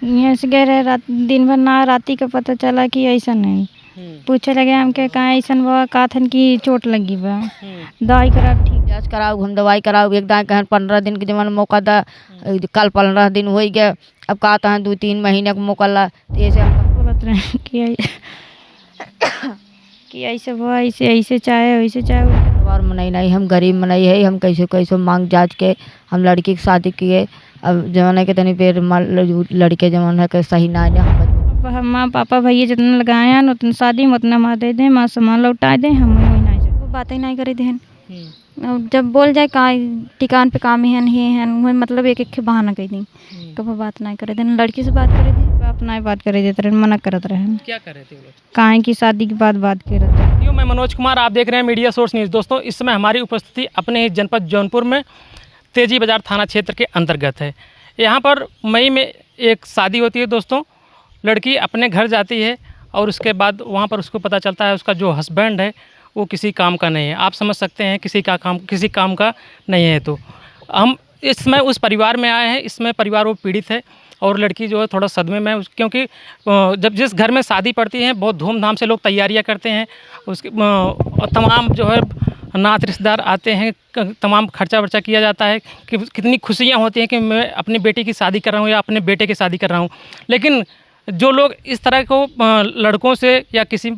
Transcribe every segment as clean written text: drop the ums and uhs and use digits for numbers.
यहाँ से गए रहे रात दिन भर ना राती का पता चला कि ऐसा नहीं पूछे लगे हमके कहाँ ऐसा बा का थन की चोट लगी बा दवाई करा ठीक इलाज कराओ हम दवाई कराओ एक दाएँ कहन 15 दिन के जमान मौका दा कल 15 दिन हो गया अब का तहन 2-3 महीने का मौका ला तो ऐसे हम बोलत रहे कि ऐसे बा ऐसे ऐसे चाहे वैसे चाहे और मनाई नहीं हम गरीब मनाई है हम कैसे कैसे मांग जांच के हम लड़की की शादी किए अब जमाने के तनी पेड़ लड़के जमाने के सही ना है हम माँ पापा भैया जितना लगाए हैं उतना शादी में उतना माँ दे दें माँ सामान लौटा दें हम वही नहीं जाए वो बातें नहीं करे दें जब बोल जाए का टिकान पे काम है नहीं है वही मतलब एक एक बहाना कह दी कब बात नहीं करे दें लड़की से बात करे दी बाप नहीं बात करे देते रहे मना करते रहे क्या कर रहे थे वो लोग? काहे की शादी के बाद बात करे थे। मैं मनोज कुमार, आप देख रहे हैं मीडिया सोर्स न्यूज़। दोस्तों इस समय हमारी उपस्थिति अपने ही जनपद जौनपुर में तेजी बाजार थाना क्षेत्र के अंतर्गत है। यहाँ पर मई में एक शादी होती है दोस्तों, लड़की अपने घर जाती है और उसके बाद वहाँ पर उसको पता चलता है उसका जो हस्बैंड है वो किसी काम का नहीं है। आप समझ सकते हैं किसी काम का नहीं है। तो हम इसमें उस परिवार में आए हैं, इसमें परिवार वो पीड़ित है और लड़की जो है थोड़ा सदमे में क्योंकि जब जिस घर में शादी पड़ती है बहुत धूमधाम से लोग तैयारियां करते हैं, उसके तमाम जो है नात रिश्तेदार आते हैं, तमाम खर्चा वर्चा किया जाता है कि कितनी खुशियां होती हैं कि मैं अपनी बेटी की शादी कर रहा हूं या अपने बेटे की शादी कर रहा हूं। लेकिन जो लोग इस तरह को लड़कों से या किसी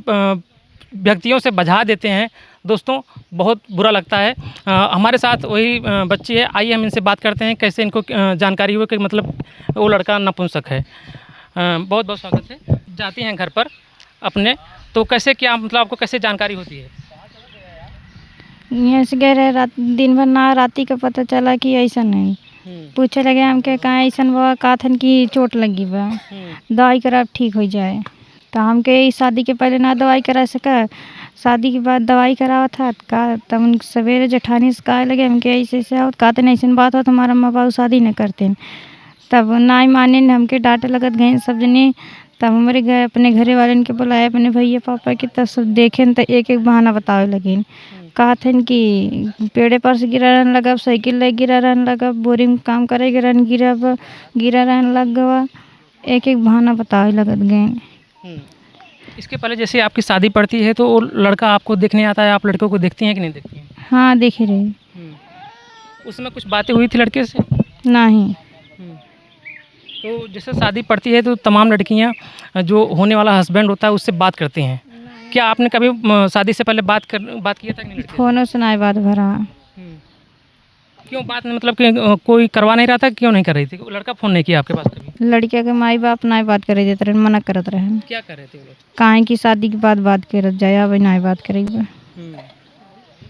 व्यक्तियों से बझा देते हैं दोस्तों, बहुत बुरा लगता है। हमारे साथ वही बच्ची है, आइए हम इनसे बात करते हैं कैसे इनको जानकारी हुई कि मतलब वो लड़का नपुंसक है। बहुत बहुत स्वागत है। जाती हैं घर पर अपने, तो कैसे क्या मतलब आपको कैसे जानकारी होती है? यहाँ से गए रहे रात दिन भर ना राती का पता चला कि ऐसा नहीं पूछे लगे हमके कहाँ ऐसा बा का थन की चोट लगी बा दवाई करा ठीक हो जाए। तो हमके शादी के पहले ना दवाई करा सका, शादी के बाद दवाई करावा था का तब सवेरे जेठानी से कहा लगे हमके ऐसे ऐसे हो का तो ऐसी बात हो तुम्हारा माँ बाबू शादी नहीं करते। तब ना ही माने हमके डांटे लगत गए सब जने। तब हमारे घर अपने घरे वाले के बुलाए अपने भैया पापा के, तब सब देखे तो एक एक बहाना बतावे लगे। कहा थे कि पेड़े पर से गिरा रहने लगा, साइकिल ले गिरा रहने लगा, बोरी में काम करे गिरा रहने लग गवा, एक एक बहाना बतावे लगत गए। इसके पहले जैसे आपकी शादी पड़ती है तो वो लड़का आपको देखने आता है, आप लड़कों को देखती हैं कि नहीं देखती हैं? हाँ देखे रही। उसमें कुछ बातें हुई थी लड़के से? नहीं। तो जैसे शादी पड़ती है तो तमाम लड़कियां जो होने वाला हस्बैंड होता है उससे बात करती हैं। क्या आपने कभी शादी से पहले बात किया था कि नहीं? फोनों से नहीं बात भरा। क्यों बात नहीं मतलब कि कोई करवा नहीं रहा था, क्यों नहीं कर रही थी? लड़का फ़ोन नहीं किया आपके पास कभी? लड़किया के माई बाप नहीं बात करे देते रहे, मना करत रहे। क्या कर रहे थे वो लोग? काहे की शादी के बाद बात करत जाए, अब नहीं बात करेगी।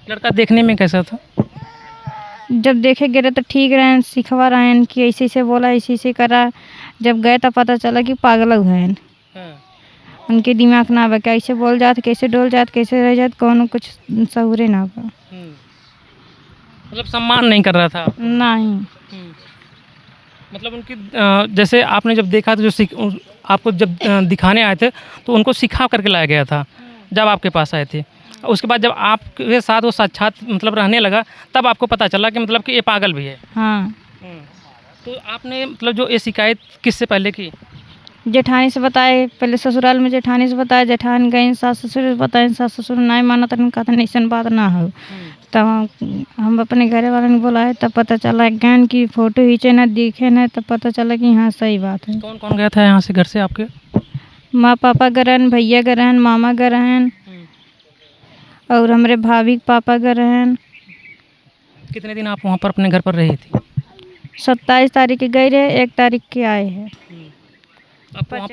लड़का देखने में कैसा था? जब देखे गए तो ठीक रहे, सिखवा रहे कि ऐसे ऐसे बोला ऐसे ऐसे करा। जब गए तो पता चला कि पागल हुए हैं। उनके दिमाग ना बा, कैसे बोल जात कैसे डोल जात कैसे रह जात कौन कुछ सहूरे ना बा। मतलब सम्मान नहीं कर रहा था? नहीं। मतलब उनकी जैसे आपने जब देखा तो जो आपको जब दिखाने आए थे तो उनको सिखा करके लाया गया था जब आपके पास आए थे। उसके बाद जब आपके साथ वो साक्षात मतलब रहने लगा तब आपको पता चला कि मतलब कि ये पागल भी है। हाँ। तो आपने मतलब जो ये शिकायत किससे पहले की? जेठानी से बताए, पहले ससुराल में जेठानी से बताया, जेठान गई सास ससुर से बताए, सास ससुर नहीं माना तो कहा था ऐसा बात ना हो। तब हम अपने घरे वाले ने बुलाए, तब पता चला ज्ञान की फ़ोटो खींचे ना दिखे ना, तब पता चला कि हाँ सही बात है। कौन कौन गया था यहाँ से घर से आपके? माँ पापा गरहन, भैया गरहन, मामा गरहन और हमारे भाभी पापा गरहन। कितने दिन आप वहाँ पर अपने घर पर रही थी? 27 तारीख के गए रहे, 1 तारीख के आए हैं। आपको वहाँ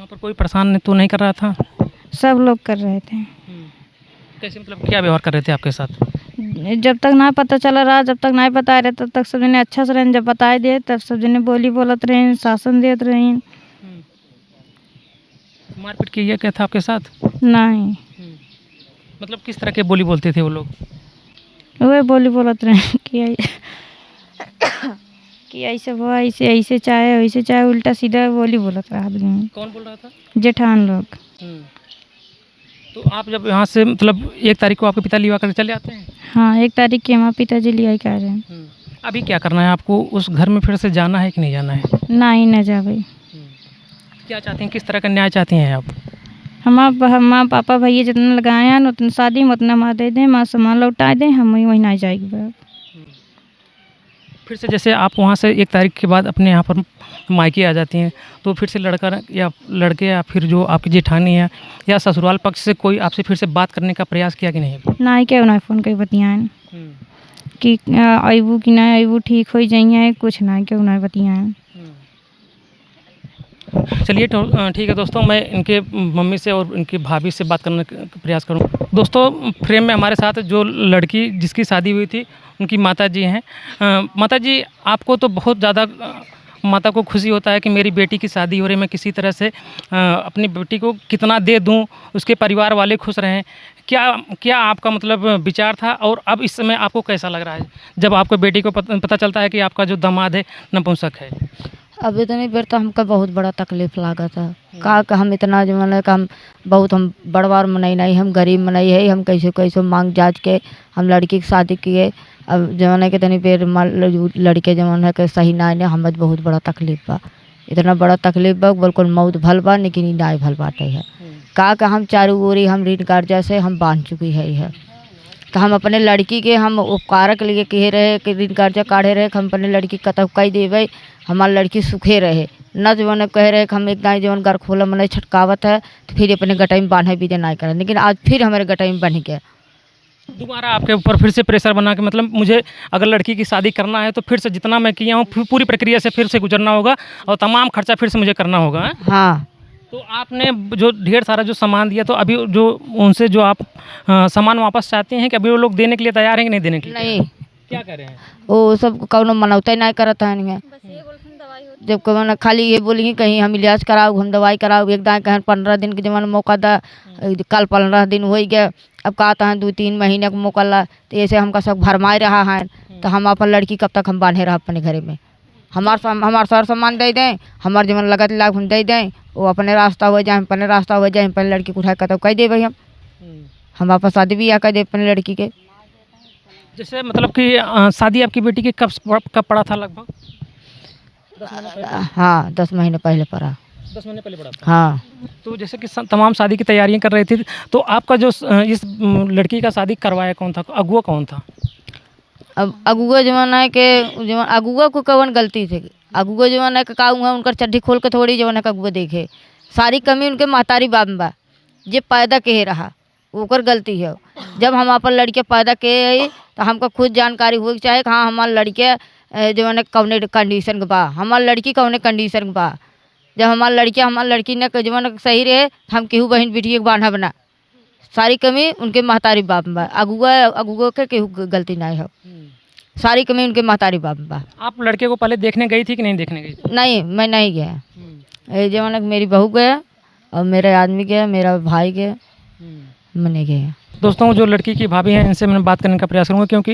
पर कोई परेशान तो नहीं कर रहा था? सब लोग कर रहे थे। कैसे मतलब क्या व्यवहार कर रहे थे आपके साथ? जब तक ना पता चला रहा, जब तक नहीं बताए रहे तब तक सब जने अच्छा से रहें, जब बताए दिए तब सब जने बोली बोलत रहे, शासन देते रहे। मारपीट किया क्या था आपके साथ? नहीं। मतलब किस तरह के बोली बोलते थे वो लोग? वही बोली बोलत रहे कि ऐसे वो ऐसे ऐसे चाहे उल्टा सीधा बोली बोलत रहा आदमी। कौन बोल रहा था? जेठान लोग। तो आप जब यहाँ से मतलब 1 तारीख को आपके पिता लिवा कर चले आते हैं? हाँ 1 तारीख के हमारे पिताजी लिया कह रहे हैं। अभी क्या करना है आपको? उस घर में फिर से जाना है कि नहीं जाना है? नहीं न जा भाई। क्या चाहती हैं, किस तरह का न्याय चाहती हैं आप? हमार माँ पापा भैया जितना लगाए हैं उतना शादी में उतना माँ दे दें, माँ सामान लौटा दें, हम वहीं ना जाएगी बा। फिर से जैसे आप वहाँ से 1 तारीख के बाद अपने यहाँ पर मायके आ जाती हैं, तो फिर से लड़का या लड़के या फिर जो आपकी जेठानी है या ससुराल पक्ष से कोई आपसे फिर से बात करने का प्रयास किया कि नहीं? ना ही क्या ना फ़ोन कई बतियाएं कि अबू कि ना अबू ठीक हो जाइए, कुछ ना क्यों ना बतियाएं। चलिए ठीक है दोस्तों, मैं इनके मम्मी से और इनकी भाभी से बात करने का प्रयास करूँ। दोस्तों फ्रेम में हमारे साथ जो लड़की जिसकी शादी हुई थी उनकी माता जी हैं। माता जी, आपको तो बहुत ज़्यादा माता को खुशी होता है कि मेरी बेटी की शादी हो रही है, मैं किसी तरह से अपनी बेटी को कितना दे दूं, उसके परिवार वाले खुश रहें। क्या आपका मतलब विचार था और अब इस समय आपको कैसा लग रहा है जब आपको बेटी को पता चलता है कि आपका जो दामाद है नपुंसक है? अब इतनी बेर तो हमका बहुत बड़ा तकलीफ लगा था। का हम इतना जो मैंने हम बहुत हम बड़वार मनाई नहीं, हम गरीब मनाई है, हम कैसे कैसे मांग जांच के हम लड़की की शादी किए। अब जमाने के तनी बेर लड़के जमाने के सही ना ने हमें बहुत बड़ा तकलीफ बा, इतना बड़ा तकलीफ बा बिल्कुल मौत भल बा, लेकिन ना भल बाटे है। का हम चारू ओरी हम ऋण कर्जा से हम बांध चुकी है। तो हम अपने लड़की के हम उपकार के लिए कहे रहे कि ऋण कर्जा काढ़े रहे, हम अपने लड़की कतब कही देवे, हमार लड़की सुखे रहे न। जवन कह रहे कि हम एक दाई जवन घर खोला मन छटकावत है तो फिर अपने गटाई में बांधे भी ना करें, लेकिन आज फिर हमारे गटाई में बन गया। दोबारा आपके ऊपर फिर से प्रेशर बना के मतलब मुझे अगर लड़की की शादी करना है तो फिर से जितना मैं किया हूँ पूरी प्रक्रिया से फिर से गुजरना होगा और तमाम खर्चा फिर से मुझे करना होगा, है? हाँ। तो आपने जो ढेर सारा जो सामान दिया, तो अभी जो उनसे जो आप सामान वापस चाहते हैं कि अभी वो लोग देने के लिए तैयार हैं कि नहीं देने के लिए? नहीं, क्या कर रहे हैं वो सब कौनो मनौते नहीं करता है। जब कौन खाली ये बोली कहीं हम इलाज कराओ, हम दवाई कराओ, एक दाएँ कहें 15 दिन के जमान मौका दा, कल 15 दिन हो गया, अब कहता है 2-3 महीने का मौका ला। तो ऐसे हमका सब भरमाए रहा है, तो हम अपन लड़की कब तक हम बांधे रहा अपने घरे में। हमार सार सामान दे दें, हमार जमन लगत लाभ हम दे दें, वो अपने रास्ता हो जाए, अपने रास्ता हो जाए, अपने लड़की को उठा कर कह दे भाई हम वापस शादी भी कर दे अपने लड़की के। जैसे मतलब कि शादी आपकी बेटी की कब पड़ा था? लगभग 10 महीने पहले पड़ा। 10 महीने पहले पड़ा था। हाँ। तो जैसे कि तमाम शादी की तैयारियां कर रहे थे, तो आपका जो इस लड़की का शादी करवाया कौन था, अगुआ कौन था? अब अगुआ जमाना के जमान अगुआ को कौन गलती थी? अगुआ जमाना के का हुआ उनकर चड्ढी खोल के थोड़ी जमाना का अगुआ देखे, सारी कमी उनके महतारी बाप में बा, जे पैदा के रहा ओकर गलती है। जब हम अपन लड़के पैदा के तो हमको खुद जानकारी हो चाहे कि हाँ हमारे लड़के जो मैंने कौने कंडीशन के बा, हमार लड़की कौने कंडीशन के बा। जब हमार लड़की ने जो मैंने सही रहे, हम केहू बहन बेटी के बांधा बना, सारी कमी उनके महतारी बाप में बा। अगुआ के केहू गलती नहीं है, सारी कमी उनके महतारी बाप में बा। आप लड़के को पहले देखने गई थी कि नहीं देखने गई थी? नहीं, मैं नहीं गया। ये जमाना मेरी बहू गया और मेरे आदमी गया, मेरा भाई गया, मैं नहीं गया। दोस्तों जो लड़की की भाभी हैं इनसे मैं बात करने का प्रयास करूँगा, क्योंकि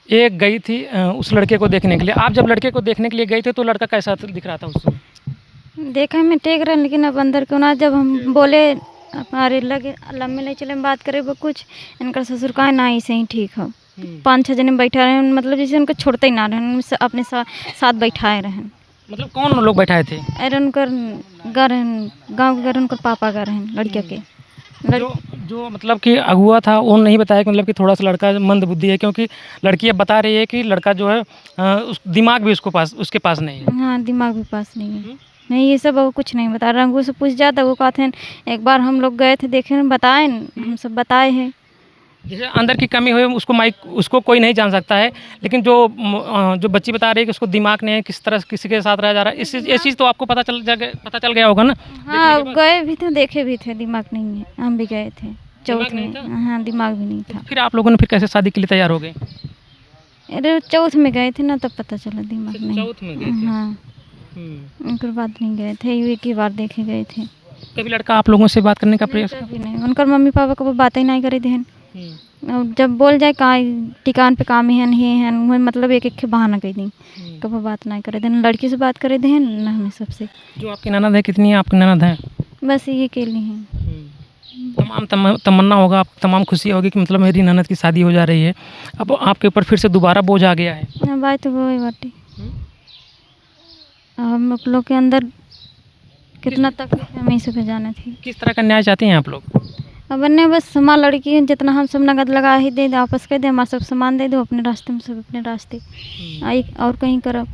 ये गई थी उस लड़के को देखने के लिए। आप जब लड़के को देखने के लिए गए थे तो लड़का कैसा दिख रहा था उस समय? देखा में ठीक रहा, लेकिन अब अंदर क्यों ना जब हम बोले हमारे लगे लम्बे नहीं चले बात करे वो कुछ, इनका ससुर का ना ऐसे ही ठीक हो। 5-6 जने बैठा रहे, मतलब जैसे उनको छोड़ते ही ना रहे, अपने साथ बैठाए रहे। मतलब कौन लोग बैठाए थे? अरे उनकर गाँव के घर उनकर पापा घर हैं लड़के के। जो मतलब कि अगुआ था वो नहीं बताया कि मतलब कि थोड़ा सा लड़का मंद बुद्धि है, क्योंकि लड़की अब बता रही है कि लड़का जो है उस दिमाग भी उसके पास नहीं है। हाँ, दिमाग भी पास नहीं है। नहीं, ये सब वो कुछ नहीं बता रहा। से पूछ जाता, वो कहते हैं एक बार हम लोग गए थे देखे, बताए, हम सब बताए हैं। जैसे अंदर की कमी हुई उसको कोई नहीं जान सकता है, लेकिन जो बच्ची बता रही है कि उसको दिमाग नहीं है, किस तरह किसी के साथ रहा जा रहा है, ये चीज़ तो आपको पता चल गया होगा ना? हाँ, गए भी थे, देखे भी थे, दिमाग नहीं है। हम भी गए थे चौथ में। हाँ, दिमाग भी नहीं था। फिर आप लोगों ने फिर कैसे शादी के लिए तैयार हो गए? अरे चौथ में गए थे ना, तब पता चला दिमाग नहीं। चौथ में गए थे? हाँ, उनके बाद नहीं गए थे, एक ही बार देखे गए थे। कभी लड़का आप लोगों से बात करने का प्रयास? कभी नहीं, उनकर मम्मी पापा को बातें ही नहीं करे थे। जब बोल जाए कहाँ टिकान पे काम है नहीं है, मतलब एक बहाना कह दी, कभी बात नहीं करे देन। लड़की से बात करे दें ना, हमें सबसे। जो आपकी ननद है, कितनी है आपकी ननद है? बस ये अकेली हैं। तमाम तमन्ना होगा, आप तमाम खुशी होगी कि मतलब मेरी ननद की शादी हो जा रही है। अब आपके ऊपर फिर से दोबारा बोझ आ गया है। हाँ, बात तो वही बात है। हम लोग के अंदर कितना तकलीफ हमें से जाना थी। किस तरह का न्याय चाहती हैं आप लोग? अब अन्य बस हमार लड़की है, जितना हम सब नगद लगा ही दे वापस कर दे, हमारा सब सामान दे दो, अपने रास्ते में सब अपने रास्ते आई और कहीं करब।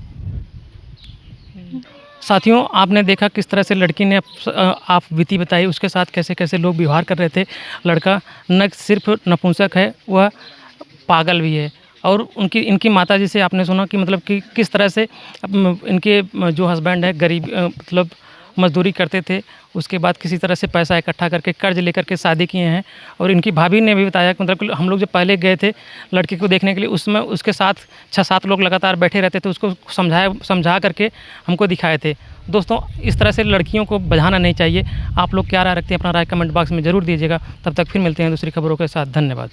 साथियों, आपने देखा किस तरह से लड़की ने आप बीती बताई, उसके साथ कैसे कैसे लोग व्यवहार कर रहे थे। लड़का न सिर्फ नपुंसक है, वह पागल भी है। और इनकी माताजी से आपने सुना कि मतलब कि किस तरह से इनके जो हस्बैंड है गरीब मतलब मजदूरी करते थे, उसके बाद किसी तरह से पैसा इकट्ठा करके कर्ज लेकर के शादी किए हैं। और इनकी भाभी ने भी बताया कि मतलब कि हम लोग जब पहले गए थे लड़के को देखने के लिए, उसमें उसके साथ 6-7 लोग लगातार बैठे रहते थे, उसको समझा करके हमको दिखाए थे। दोस्तों, इस तरह से लड़कियों को बझाना नहीं चाहिए। आप लोग क्या राय रखते हैं, अपना राय कमेंट बॉक्स में ज़रूर दीजिएगा। तब तक फिर मिलते हैं दूसरी खबरों के साथ। धन्यवाद।